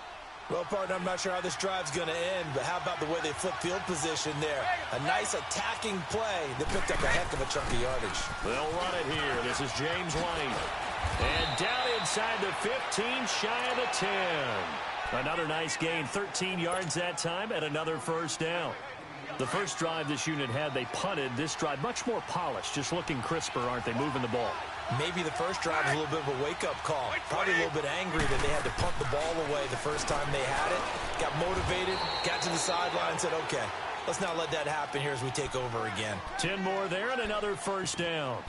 Well, partner, I'm not sure how this drive's going to end, but how about the way they flip field position there? A nice attacking play that picked up a heck of a chunk of yardage. They'll run it here. This is James White. And down inside the 15, shy of the 10. Another nice gain, 13 yards that time, and another first down. The first drive this unit had, they punted. This drive, much more polished, just looking crisper, aren't they, moving the ball? Maybe the first drive was a little bit of a wake-up call. Probably a little bit angry that they had to punt the ball away the first time they had it. Got motivated, got to the sideline, and said, okay, let's not let that happen here as we take over again. 10 more there and another first down.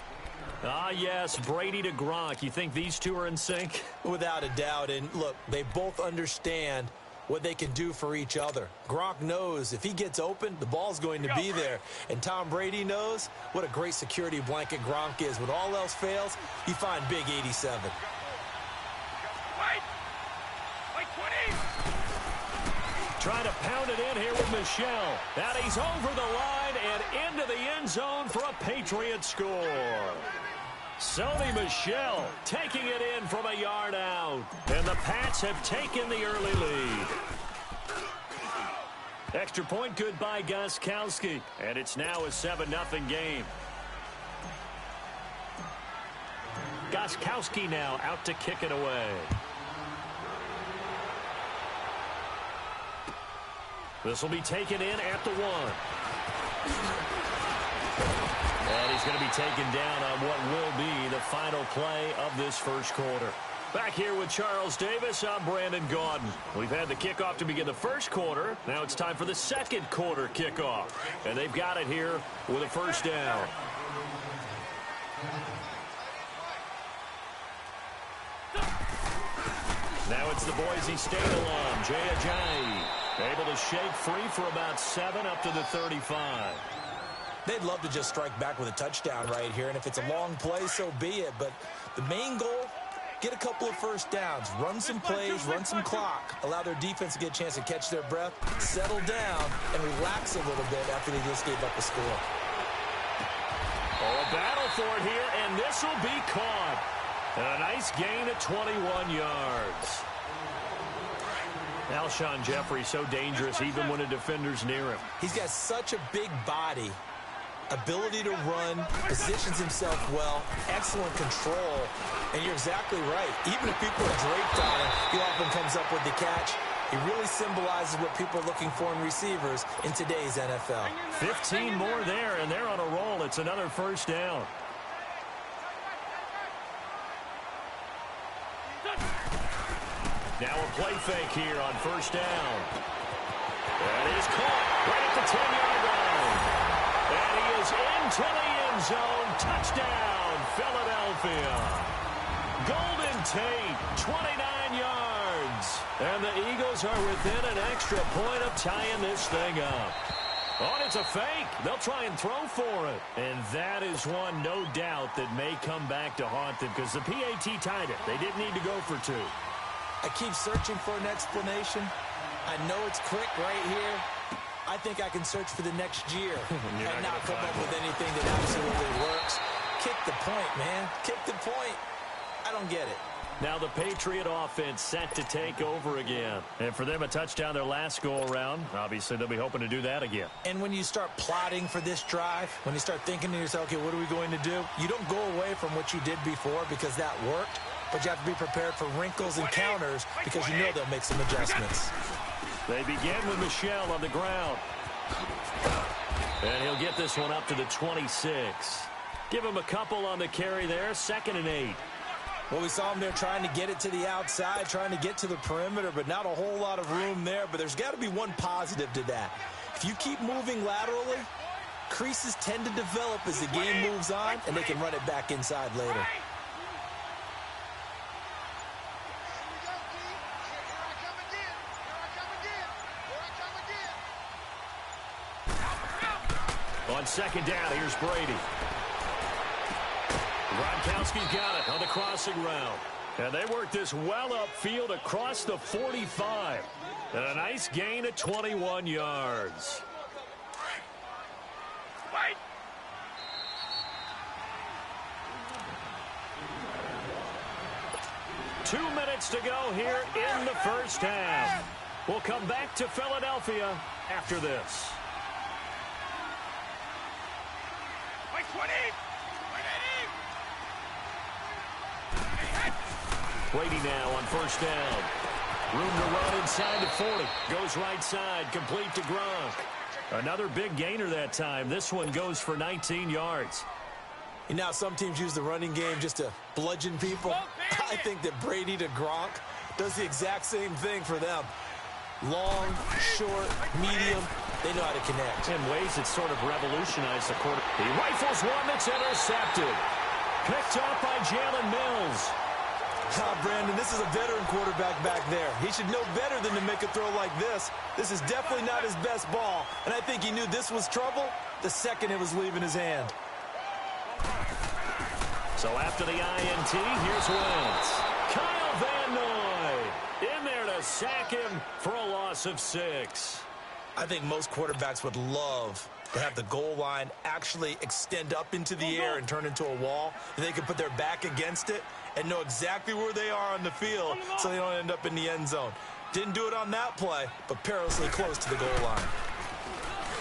Ah, yes, Brady to Gronk. You think these two are in sync? Without a doubt. And look, they both understand what they can do for each other. Gronk knows if he gets open, the ball's going to be there. And Tom Brady knows what a great security blanket Gronk is. When all else fails, you find Big 87. Trying to pound it in here with Michel. And he's over the line and into the end zone for a Patriot score. Sony Michel taking it in from a yard out. And the Pats have taken the early lead. Extra point good by Gostkowski. And it's now a 7-0 game. Gostkowski now out to kick it away. This will be taken in at the 1. And he's going to be taken down on what will be the final play of this first quarter. Back here with Charles Davis, I'm Brandon Gaudin. We've had the kickoff to begin the first quarter. Now it's time for the second quarter kickoff. And they've got it here with a first down. Now it's the Boise State alum, Jay Ajayi, able to shake free for about 7 up to the 35. They'd love to just strike back with a touchdown right here, and if it's a long play, so be it. But the main goal, get a couple of first downs, run some plays, run some clock, allow their defense to get a chance to catch their breath, settle down, and relax a little bit after they just gave up a score. Oh, a battle for it here, and this will be caught. And a nice gain of 21 yards. Alshon Jeffrey so dangerous even when a defender's near him. He's got such a big body, ability to run, positions himself well, excellent control, and you're exactly right. Even if people are draped on him, he often comes up with the catch. He really symbolizes what people are looking for in receivers in today's NFL. 15 more there, and they're on a roll. It's another first down. Now a play fake here on first down. That is caught right at the 10-yard line. And he is into the end zone. Touchdown, Philadelphia. Golden Tate, 29 yards. And the Eagles are within an extra point of tying this thing up. Oh, and it's a fake. They'll try and throw for it. And that is one, no doubt, that may come back to haunt them because the PAT tied it. They didn't need to go for 2. I keep searching for an explanation. I know it's quick right here. I think I can search for the next year and not come up with anything that absolutely works. Kick the point, man. Kick the point. I don't get it. Now the Patriot offense set to take over again. And for them, a touchdown their last go-around. Obviously, they'll be hoping to do that again. And when you start plotting for this drive, when you start thinking to yourself, okay, what are we going to do? You don't go away from what you did before because that worked. But you have to be prepared for wrinkles and counters because you know they'll make some adjustments. They begin with Michel on the ground. And he'll get this one up to the 26. Give him a couple on the carry there, 2nd and 8. Well, we saw him there trying to get it to the outside, trying to get to the perimeter, but not a whole lot of room there. But there's got to be one positive to that. If you keep moving laterally, creases tend to develop as the game moves on, and they can run it back inside later. On 2nd down, here's Brady. Gronkowski's got it on the crossing route. And they work this well upfield across the 45. And a nice gain of 21 yards. Wait. 2 minutes to go here in the first half. We'll come back to Philadelphia after this. Wait, 20. Brady now on 1st down. Room to run inside the 40. Goes right side, complete to Gronk. Another big gainer that time. This one goes for 19 yards. You know, some teams use the running game just to bludgeon people. I think that Brady to Gronk does the exact same thing for them. Long, short, medium, they know how to connect. In ways that sort of revolutionized the quarter. He rifles one that's intercepted. Picked off by Jalen Mills. Brandon, this is a veteran quarterback back there. He should know better than to make a throw like this. This is definitely not his best ball, and I think he knew this was trouble the second it was leaving his hand. So after the INT, here's Wentz. Kyle Van Noy in there to sack him for a loss of 6. I think most quarterbacks would love to have the goal line actually extend up into the air and turn into a wall. They could put their back against it and know exactly where they are on the field so they don't end up in the end zone. Didn't do it on that play, but perilously close to the goal line.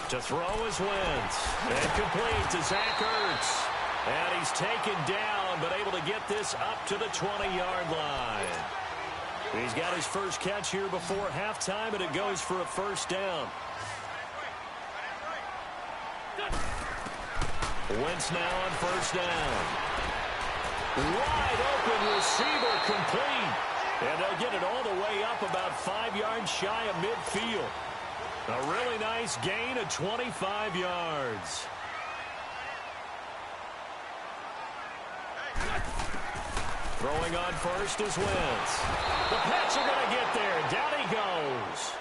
To throw is Wentz. And complete to Zach Ertz. And he's taken down, but able to get this up to the 20-yard line. He's got his first catch here before halftime, and it goes for a 1st down. Wentz now on 1st down. Wide open receiver complete. And they'll get it all the way up about 5 yards shy of midfield. A really nice gain of 25 yards. Throwing on 1st is Wentz. The Pats are going to get there. Down he goes.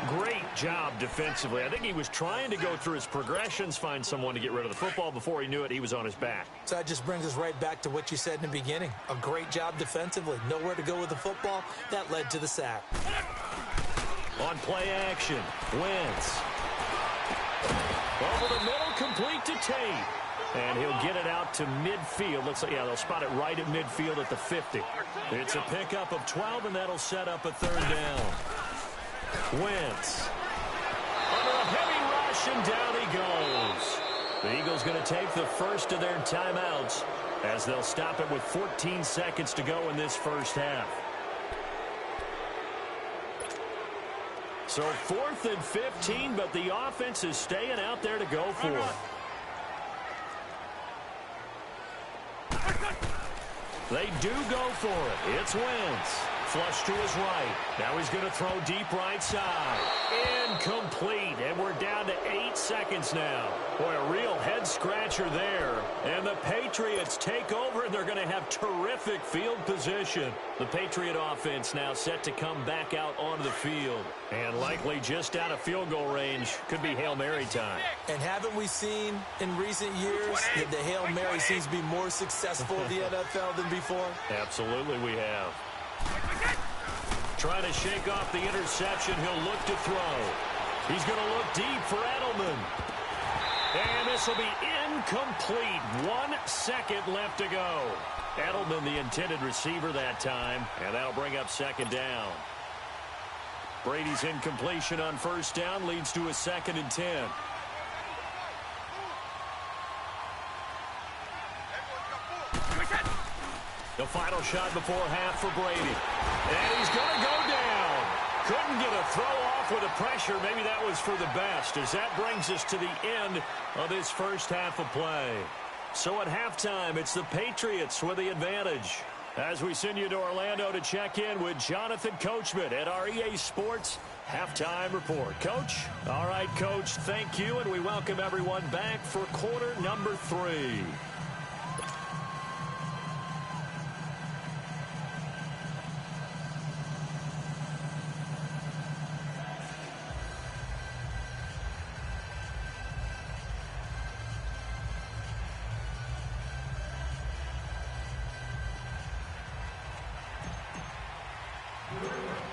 Great job defensively. I think he was trying to go through his progressions, find someone to get rid of the football. Before he knew it, he was on his back. So that just brings us right back to what you said in the beginning. A great job defensively. Nowhere to go with the football. That led to the sack. On play action, Wentz. Over the middle, complete to Tate. And he'll get it out to midfield. Looks like, yeah, they'll spot it right at midfield at the 50. It's a pickup of 12, and that'll set up a 3rd down. Wentz. Under a heavy rush, and down he goes. The Eagles going to take the first of their timeouts as they'll stop it with 14 seconds to go in this first half. So 4th and 15, but the offense is staying out there to go for it. They do go for it. It's Wentz. Flush to his right. Now he's going to throw deep right side. Incomplete. And we're down to 8 seconds now. Boy, a real head-scratcher there. And the Patriots take over, and they're going to have terrific field position. The Patriot offense now set to come back out onto the field. And likely just out of field goal range. Could be Hail Mary time. And haven't we seen in recent years that the Hail Mary seems to be more successful in the NFL than before? Absolutely we have. Trying to shake off the interception. He'll look to throw. He's going to look deep for Edelman. And this will be incomplete. 1 second left to go. Edelman, the intended receiver that time. And that'll bring up 2nd down. Brady's incompletion on 1st down leads to a 2nd and 10. The final shot before half for Brady. And he's going to go down. Couldn't get a throw off with the pressure. Maybe that was for the best, as that brings us to the end of this first half of play. So at halftime, it's the Patriots with the advantage. As we send you to Orlando to check in with Jonathan Coachman at our EA Sports Halftime Report. Coach? All right, Coach, thank you, and we welcome everyone back for quarter number 3.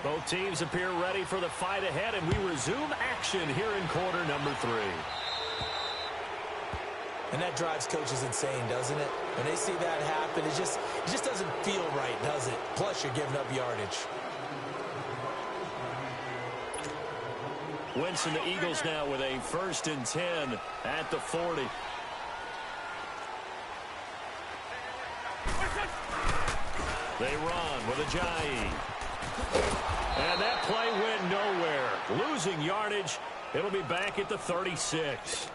Both teams appear ready for the fight ahead, and we resume action here in quarter number 3. And that drives coaches insane, doesn't it? When they see that happen, it just doesn't feel right, does it? Plus, you're giving up yardage. Winston, the Eagles now with a 1st and 10 at the 40. They run with Ajayi. And that play went nowhere. Losing yardage. It'll be back at the 36.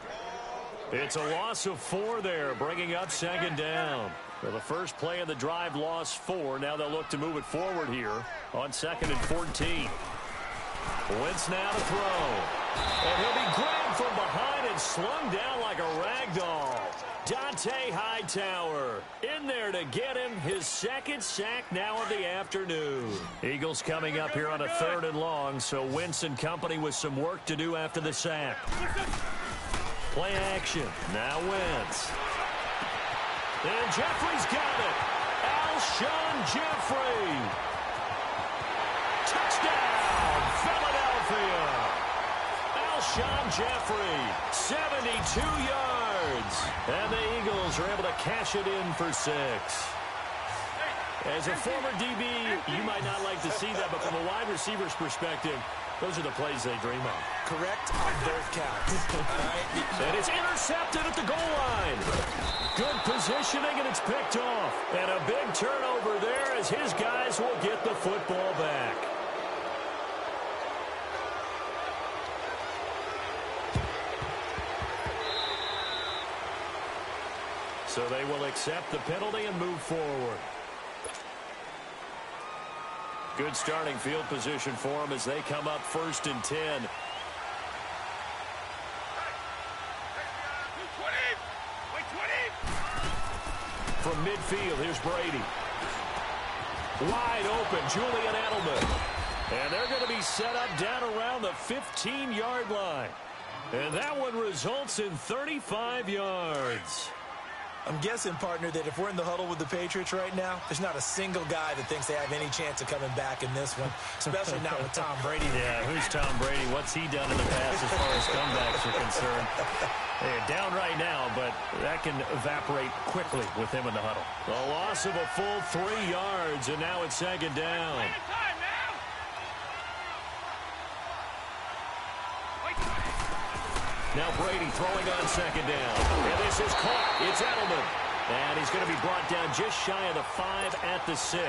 It's a loss of 4 there, bringing up 2nd down. Well, the first play of the drive lost 4. Now they'll look to move it forward here on 2nd and 14. Wentz now to throw. And he'll be grabbed from behind and slung down like a rag doll. Dante Hightower in there to get him his 2nd sack now of the afternoon. Eagles coming up here on a 3rd and long, so Wentz and company with some work to do after the sack. Play action. Now Wentz. And Jeffrey's got it. Alshon Jeffrey. Touchdown, Philadelphia. Alshon Jeffrey, 72 yards. And the Eagles are able to cash it in for 6. As a former DB, you might not like to see that, but from a wide receiver's perspective, those are the plays they dream of. Correct on both counts. And it's intercepted at the goal line. Good positioning, and it's picked off. And a big turnover there as his guys will get the football back. So they will accept the penalty and move forward. Good starting field position for them as they come up 1st and 10. From midfield, here's Brady. Wide open, Julian Edelman. And they're going to be set up down around the 15-yard line. And that one results in 35 yards. I'm guessing, partner, that if we're in the huddle with the Patriots right now, there's not a single guy that thinks they have any chance of coming back in this one, especially not with Tom Brady. Yeah, who's Tom Brady? What's he done in the past as far as comebacks are concerned? They're down right now, but that can evaporate quickly with him in the huddle. A loss of a full 3 yards, and now it's 2nd down. Now Brady throwing on 2nd down. And this is caught. It's Edelman. And he's going to be brought down just shy of the 5 at the 6.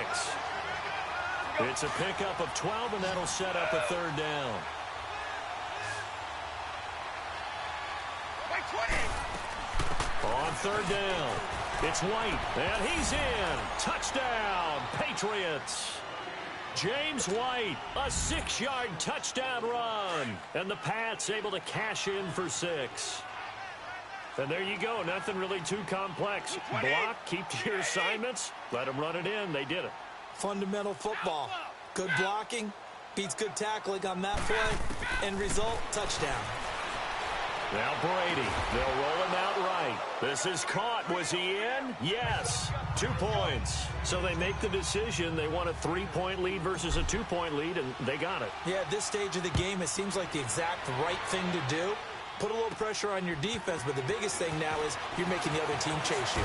It's a pickup of 12, and that'll set up a 3rd down. On 3rd down, it's White. And he's in. Touchdown, Patriots. James White, a 6-yard touchdown run. And the Pats able to cash in for 6. And there you go. Nothing really too complex. Block, keep to your assignments, let them run it in. They did it. Fundamental football. Good blocking, beats good tackling on that play. End result, touchdown. Now Brady, they'll roll him out right. This is caught. Was he in? Yes. 2 points. So they make the decision. They want a 3-point lead versus a 2-point lead, and they got it. Yeah, at this stage of the game, it seems like the exact right thing to do. Put a little pressure on your defense, but the biggest thing now is you're making the other team chase you.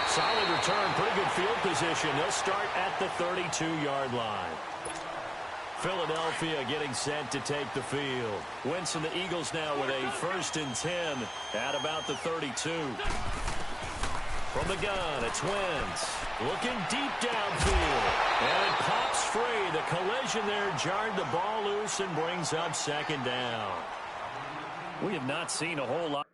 Solid return, pretty good field position. They'll start at the 32-yard line. Philadelphia getting set to take the field. Wentz and the Eagles now with a 1st and 10 at about the 32. From the gun, it's Wentz. Looking deep downfield. And it pops free. The collision there jarred the ball loose and brings up 2nd down. We have not seen a whole lot.